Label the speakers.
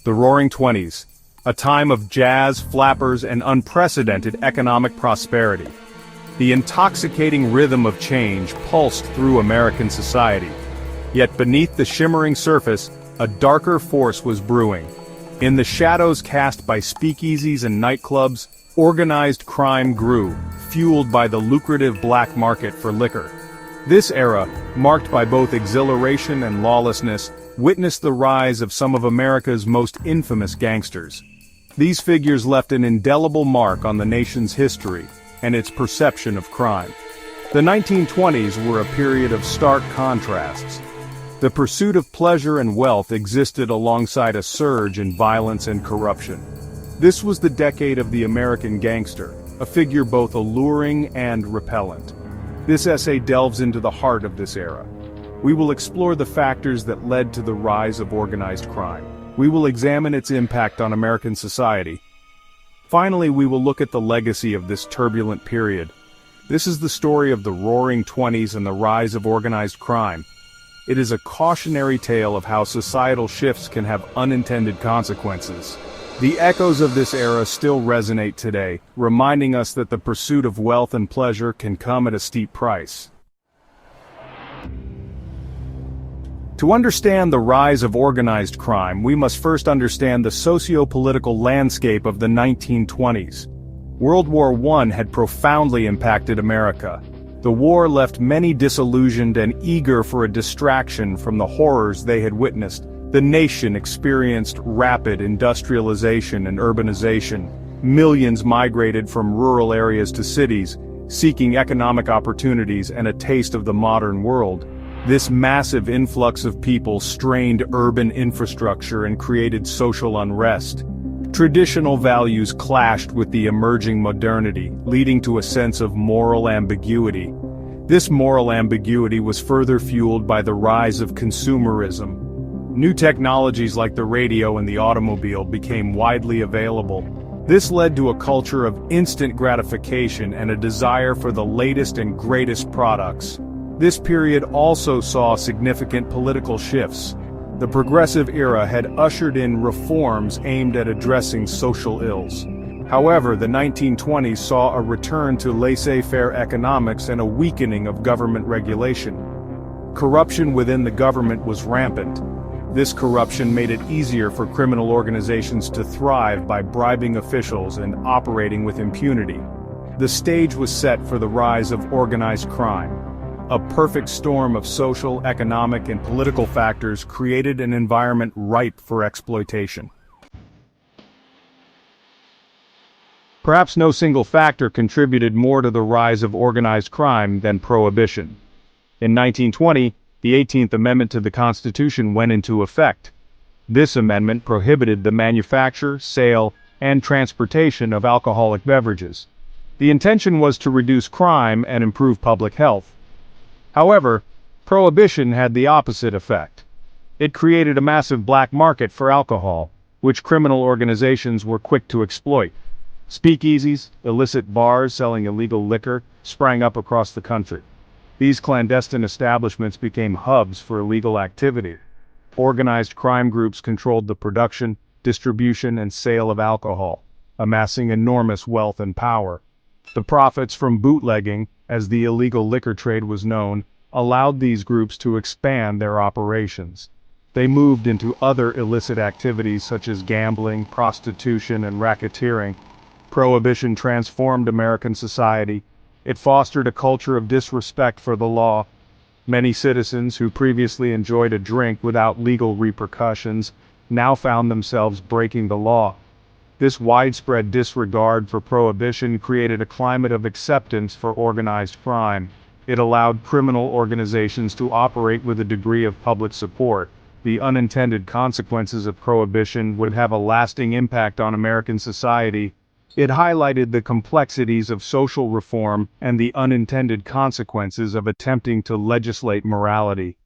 Speaker 1: The Roaring Twenties, a time of jazz, flappers, and unprecedented economic prosperity. The intoxicating rhythm of change pulsed through American society. Yet beneath the shimmering surface, a darker force was brewing. In the shadows cast by speakeasies and nightclubs, organized crime grew, fueled by the lucrative black market for liquor. This era, marked by both exhilaration and lawlessness, witnessed the rise of some of America's most infamous gangsters. These figures left an indelible mark on the nation's history and its perception of crime. The 1920s were a period of stark contrasts. The pursuit of pleasure and wealth existed alongside a surge in violence and corruption. This was the decade of the American gangster, a figure both alluring and repellent. This essay delves into the heart of this era. We will explore the factors that led to the rise of organized crime. We will examine its impact on American society. Finally, we will look at the legacy of this turbulent period. This is the story of the Roaring Twenties and the rise of organized crime. It is a cautionary tale of how societal shifts can have unintended consequences. The echoes of this era still resonate today, reminding us that the pursuit of wealth and pleasure can come at a steep price. To understand the rise of organized crime, we must first understand the socio-political landscape of the 1920s. World War I had profoundly impacted America. The war left many disillusioned and eager for a distraction from the horrors they had witnessed. The nation experienced rapid industrialization and urbanization. Millions migrated from rural areas to cities, seeking economic opportunities and a taste of the modern world. This massive influx of people strained urban infrastructure and created social unrest. Traditional values clashed with the emerging modernity, leading to a sense of moral ambiguity. This moral ambiguity was further fueled by the rise of consumerism. New technologies like the radio and the automobile became widely available. This led to a culture of instant gratification and a desire for the latest and greatest products. This period also saw significant political shifts. The Progressive era had ushered in reforms aimed at addressing social ills. However, the 1920s saw a return to laissez-faire economics and a weakening of government regulation. Corruption within the government was rampant. This corruption made it easier for criminal organizations to thrive by bribing officials and operating with impunity. The stage was set for the rise of organized crime. A perfect storm of social, economic, and political factors created an environment ripe for exploitation. Perhaps no single factor contributed more to the rise of organized crime than Prohibition. In 1920, the 18th Amendment to the Constitution went into effect. This amendment prohibited the manufacture, sale, and transportation of alcoholic beverages. The intention was to reduce crime and improve public health. However, Prohibition had the opposite effect. It created a massive black market for alcohol, which criminal organizations were quick to exploit. Speakeasies, illicit bars selling illegal liquor, sprang up across the country. These clandestine establishments became hubs for illegal activity. Organized crime groups controlled the production, distribution, and sale of alcohol, amassing enormous wealth and power. The profits from bootlegging, as the illegal liquor trade was known, allowed these groups to expand their operations. They moved into other illicit activities such as gambling, prostitution, and racketeering. Prohibition transformed American society. It fostered a culture of disrespect for the law. Many citizens who previously enjoyed a drink without legal repercussions now found themselves breaking the law. This widespread disregard for Prohibition created a climate of acceptance for organized crime. It allowed criminal organizations to operate with a degree of public support. The unintended consequences of Prohibition would have a lasting impact on American society. It highlighted the complexities of social reform and the unintended consequences of attempting to legislate morality.